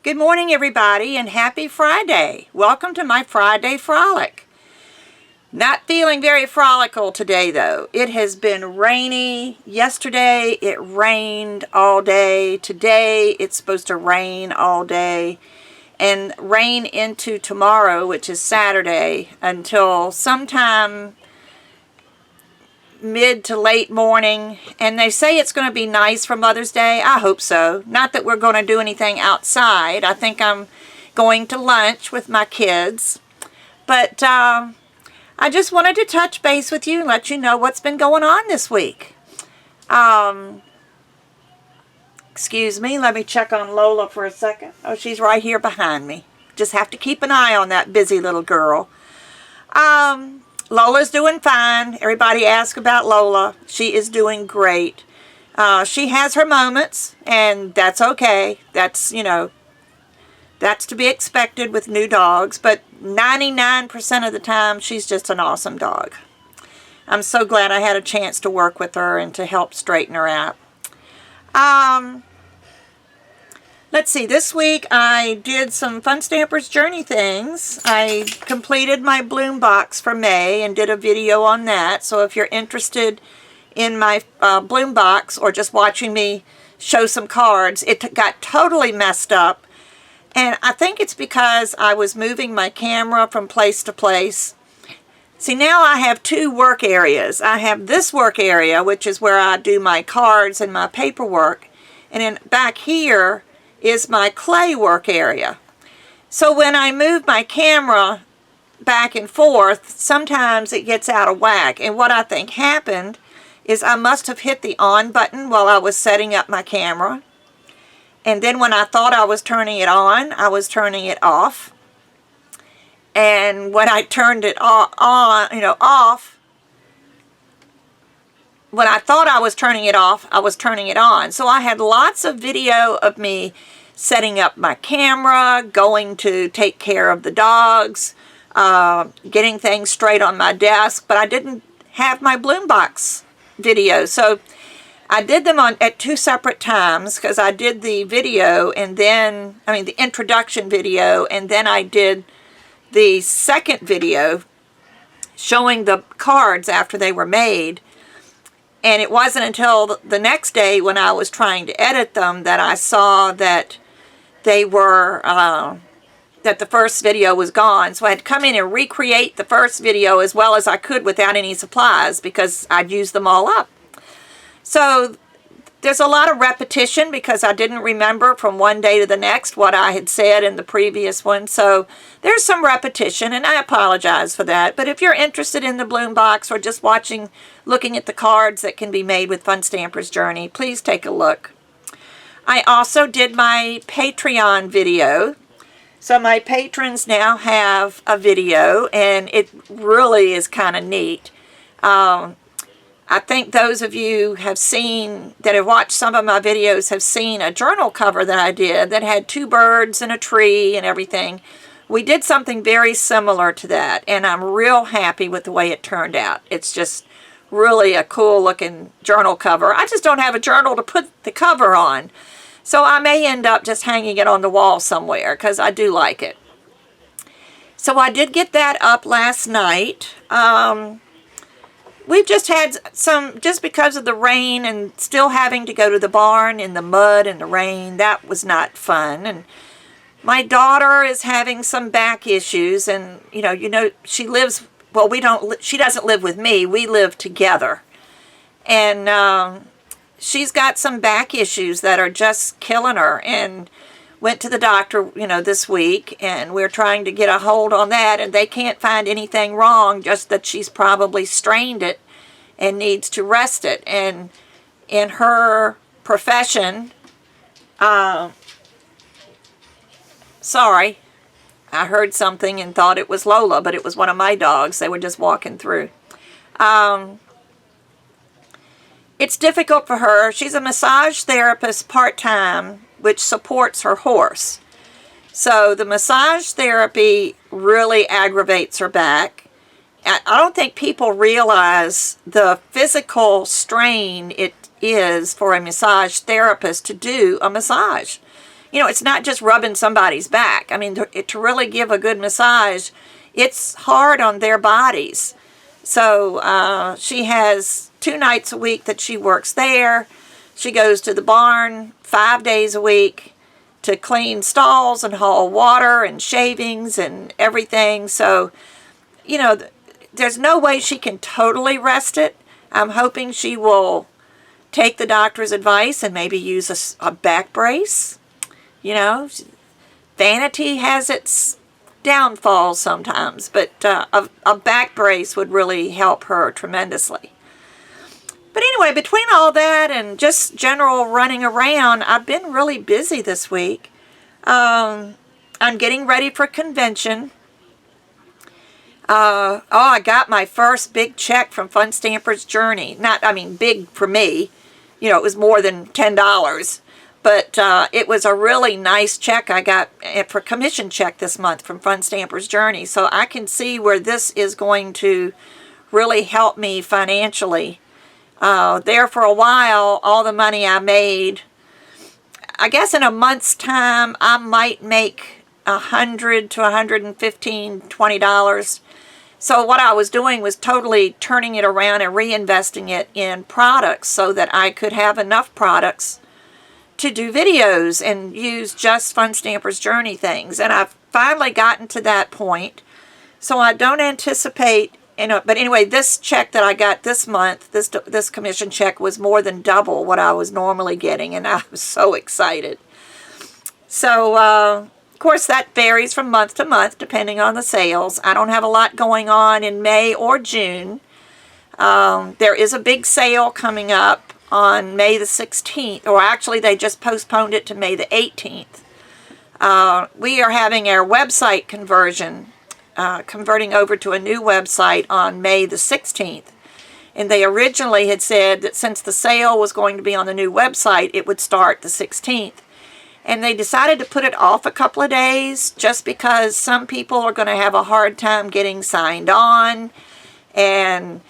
Good morning, everybody, and happy Friday. Welcome to my Friday Frolic. Not feeling very frolical today, though. It has been rainy. Yesterday, it rained all day. Today, it's supposed to rain all day and rain into tomorrow, which is Saturday, until sometime mid to late morning. And they say it's going to be nice for Mother's Day. I hope so. Not that we're going to do anything outside. I think I'm going to lunch with my kids. But I just wanted to touch base with you and let you know what's been going on this week. Excuse me, let me check on Lola for a second. Oh, she's right here behind me. Just have to keep an eye on that busy little girl. Lola's doing fine. Everybody asks about Lola. She is doing great. She has her moments, and that's okay. That's, that's to be expected with new dogs, but 99% of the time, she's just an awesome dog. I'm so glad I had a chance to work with her and to help straighten her out. Let's see, this week I did some Fun Stampers Journey things. I completed my bloom box for May and did a video on that. So if you're interested in my bloom box or just watching me show some cards, it got totally messed up. And I think it's because I was moving my camera from place to place. See, now I have two work areas. I have this work area, which is where I do my cards and my paperwork. And then back here is my clay work area. So when I move my camera back and forth, sometimes it gets out of whack. And what I think happened is I must have hit the on button while I was setting up my camera. And then when I thought I was turning it on, I was turning it off. And when I turned it off, when I thought I was turning it off, I was turning it on. So I had lots of video of me setting up my camera, going to take care of the dogs, getting things straight on my desk, but I didn't have my bloom box video. So I did them at two separate times because I did the video and then, the introduction video, and then I did the second video showing the cards after they were made. And it wasn't until the next day when I was trying to edit them that I saw that they were, that the first video was gone. So I had to come in and recreate the first video as well as I could without any supplies because I'd used them all up. So there's a lot of repetition because I didn't remember from one day to the next what I had said in the previous one. So there's some repetition, and I apologize for that. But if you're interested in the bloom box or just looking at the cards that can be made with Fun Stampers Journey, please take a look. I also did my Patreon video. So my patrons now have a video, and it really is kind of neat. I think those of you that have watched some of my videos have seen a journal cover that I did that had two birds and a tree and everything. We did something very similar to that, and I'm real happy with the way it turned out. It's just really a cool looking journal cover. I just don't have a journal to put the cover on. So I may end up just hanging it on the wall somewhere because I do like it. So I did get that up last night. We've just had just because of the rain and still having to go to the barn in the mud and the rain, that was not fun. And my daughter is having some back issues, and she lives, well, she doesn't live with me, we live together. And she's got some back issues that are just killing her, and went to the doctor, this week, and we're trying to get a hold on that, and they can't find anything wrong, just that she's probably strained it and needs to rest it. And in her profession, sorry, I heard something and thought it was Lola, but it was one of my dogs. They were just walking through. It's difficult for her. She's a massage therapist part-time, which supports her horse. So the massage therapy really aggravates her back. I don't think people realize the physical strain it is for a massage therapist to do a massage. it's not just rubbing somebody's back. I mean, to really give a good massage, it's hard on their bodies. So she has 2 nights a week that she works there. She goes to the barn 5 days a week to clean stalls and haul water and shavings and everything. So, there's no way she can totally rest it. I'm hoping she will take the doctor's advice and maybe use a back brace. Vanity has its downfalls sometimes, but a back brace would really help her tremendously. But anyway, between all that and just general running around, I've been really busy this week. I'm getting ready for convention. I got my first big check from Fun Stamper's Journey. Big for me. It was more than $10. But it was a really nice check I got for commission check this month from Fun Stamper's Journey. So I can see where this is going to really help me financially. There for a while, all the money I made, I guess in a month's time, I might make $100 to $115, $20. So what I was doing was totally turning it around and reinvesting it in products so that I could have enough products to do videos and use just Fun Stamper's Journey things. And I've finally gotten to that point. So I don't anticipate, but anyway, this check that I got this month, this commission check was more than double what I was normally getting, and I was so excited. So, of course, that varies from month to month depending on the sales. I don't have a lot going on in May or June. There is a big sale coming up on May the 16th, or actually they just postponed it to May the 18th. We are having our website converting over to a new website on May the 16th. And they originally had said that since the sale was going to be on the new website, it would start the 16th. And they decided to put it off a couple of days just because some people are going to have a hard time getting signed on. And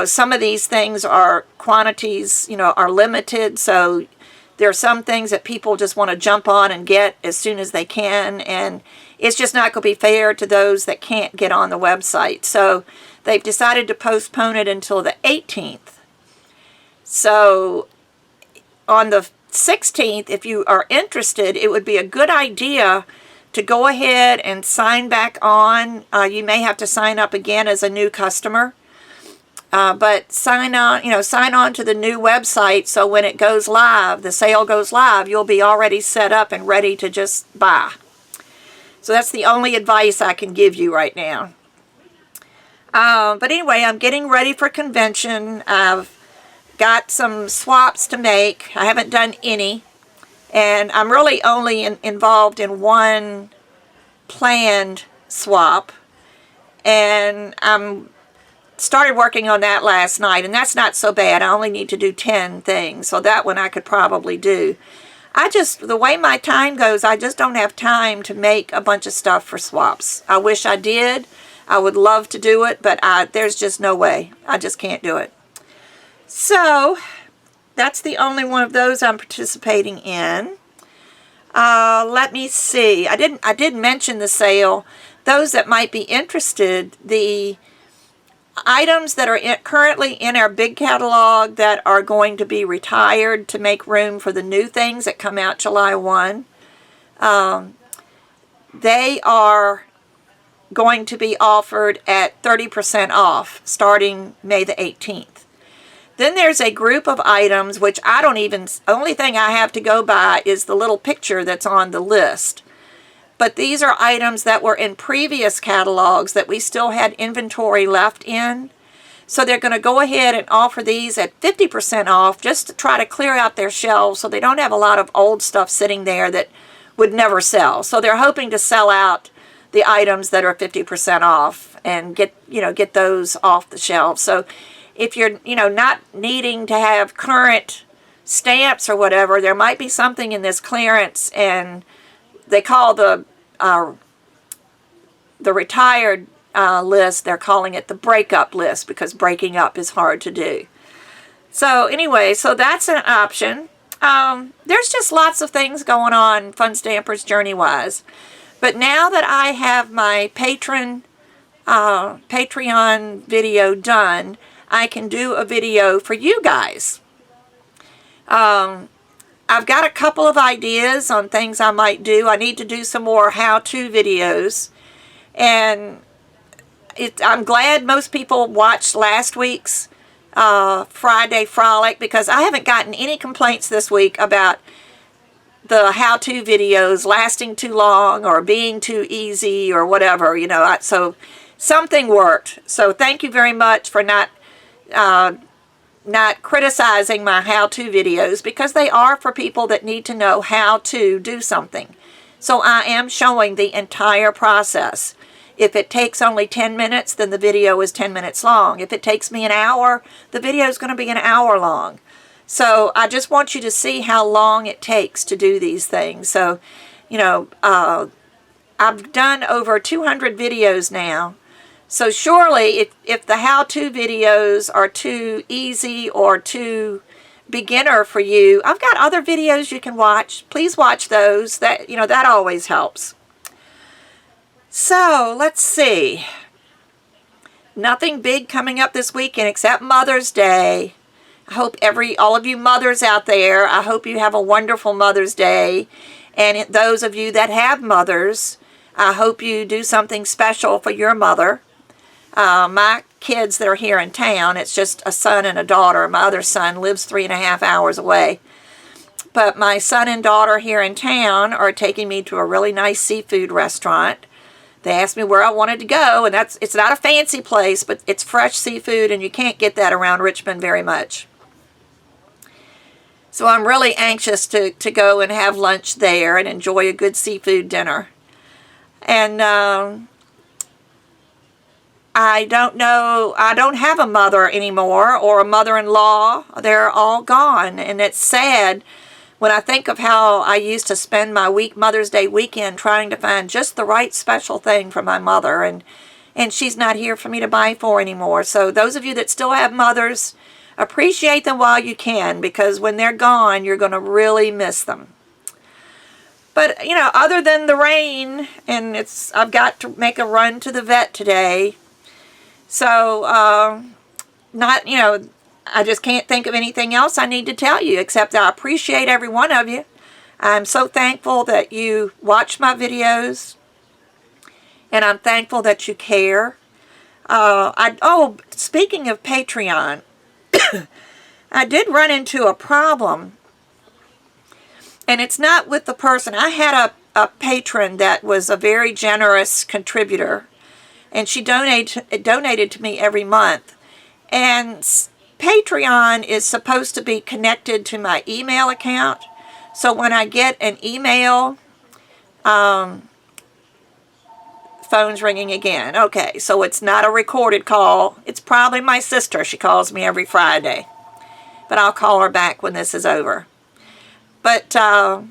some of these things are quantities, are limited. So there are some things that people just want to jump on and get as soon as they can. And it's just not going to be fair to those that can't get on the website. So they've decided to postpone it until the 18th. So on the 16th, if you are interested, it would be a good idea to go ahead and sign back on. You may have to sign up again as a new customer. But sign on to the new website so when it goes live, the sale goes live, you'll be already set up and ready to just buy. So that's the only advice I can give you right now. But anyway, I'm getting ready for convention. I've got some swaps to make. I haven't done any. And I'm really only involved in one planned swap. And I'm started working on that last night, and that's not so bad. I only need to do 10 things, so that one I could probably do. The way my time goes, I just don't have time to make a bunch of stuff for swaps. I wish I did. I would love to do it, but there's just no way. I just can't do it. So that's the only one of those I'm participating in. Let me see. I did mention the sale. Those that might be interested, the items that are currently in our big catalog that are going to be retired to make room for the new things that come out July 1, they are going to be offered at 30% off starting May the 18th. Then there's a group of items which the only thing I have to go by is the little picture that's on the list. But these are items that were in previous catalogs that we still had inventory left in. So they're going to go ahead and offer these at 50% off just to try to clear out their shelves so they don't have a lot of old stuff sitting there that would never sell. So they're hoping to sell out the items that are 50% off and get those off the shelves. So if you're not needing to have current stamps or whatever, there might be something in this clearance, and they call the retired list, they're calling it the breakup list because breaking up is hard to do. So anyway, so that's an option. there's just lots of things going on Fun Stampers Journey-wise. But now that I have my Patreon video done, I can do a video for you guys. I've got a couple of ideas on things I might do. I need to do some more how-to videos. And I'm glad most people watched last week's Friday Frolic, because I haven't gotten any complaints this week about the how-to videos lasting too long or being too easy or whatever, you know. So something worked. So thank you very much for not criticizing my how-to videos, because they are for people that need to know how to do something. So I am showing the entire process. If it takes only 10 minutes, then the video is 10 minutes long. If it takes me an hour, the video is going to be an hour long. So I just want you to see how long it takes to do these things. So, you know, I've done over 200 videos now. So surely if the how-to videos are too easy or too beginner for you, I've got other videos you can watch. Please watch those. That, you know, that always helps. So let's see. Nothing big coming up this weekend except Mother's Day. I hope all of you mothers out there, I hope you have a wonderful Mother's Day. And those of you that have mothers, I hope you do something special for your mother. My kids that are here in town, it's just a son and a daughter. My other son lives 3.5 hours away. But my son and daughter here in town are taking me to a really nice seafood restaurant. They asked me where I wanted to go, and it's not a fancy place, but it's fresh seafood, and you can't get that around Richmond very much. So I'm really anxious to go and have lunch there and enjoy a good seafood dinner. And I don't know, I don't have a mother anymore or a mother-in-law. They're all gone, and it's sad when I think of how I used to spend my Mother's Day weekend trying to find just the right special thing for my mother, and she's not here for me to buy for anymore. So those of you that still have mothers, appreciate them while you can, because when they're gone, you're going to really miss them. But, you know, other than the rain, and I've got to make a run to the vet today. So, you know, I just can't think of anything else I need to tell you, except I appreciate every one of you. I'm so thankful that you watch my videos, and I'm thankful that you care. Speaking of Patreon, I did run into a problem, and it's not with the person. I had a patron that was a very generous contributor, and she donated to me every month. And Patreon is supposed to be connected to my email account. So when I get an email, phone's ringing again. Okay, so it's not a recorded call. It's probably my sister. She calls me every Friday. But I'll call her back when this is over. But I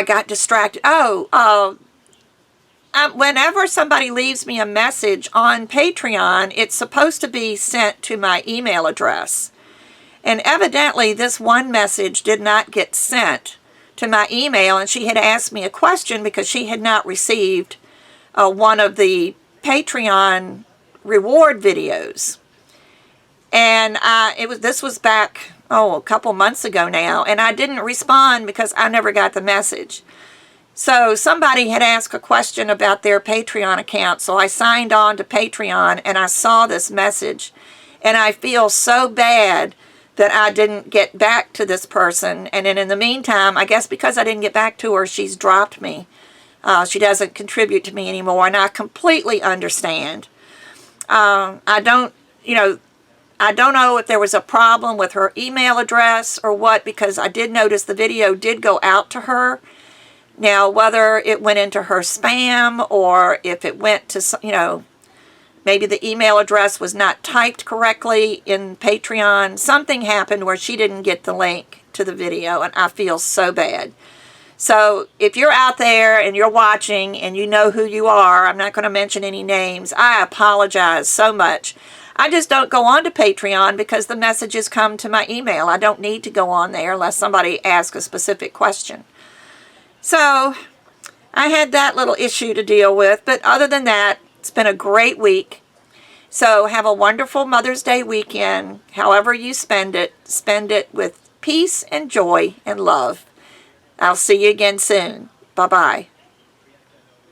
got distracted. Whenever somebody leaves me a message on Patreon, it's supposed to be sent to my email address. And evidently, this one message did not get sent to my email, and she had asked me a question because she had not received one of the Patreon reward videos. And this was back, a couple months ago now, and I didn't respond because I never got the message. So somebody had asked a question about their Patreon account, so I signed on to Patreon, and I saw this message, and I feel so bad that I didn't get back to this person. And then in the meantime, I guess because I didn't get back to her, she's dropped me. She doesn't contribute to me anymore, and I completely understand. I don't know if there was a problem with her email address or what, because I did notice the video did go out to her. Now, whether it went into her spam or if it went to, maybe the email address was not typed correctly in Patreon. Something happened where she didn't get the link to the video, and I feel so bad. So if you're out there and you're watching and you know who you are, I'm not going to mention any names. I apologize so much. I just don't go on to Patreon because the messages come to my email. I don't need to go on there unless somebody asks a specific question. So I had that little issue to deal with, but other than that, it's been a great week. So have a wonderful Mother's Day weekend. However you spend it with peace and joy and love. I'll see you again soon. Bye-bye.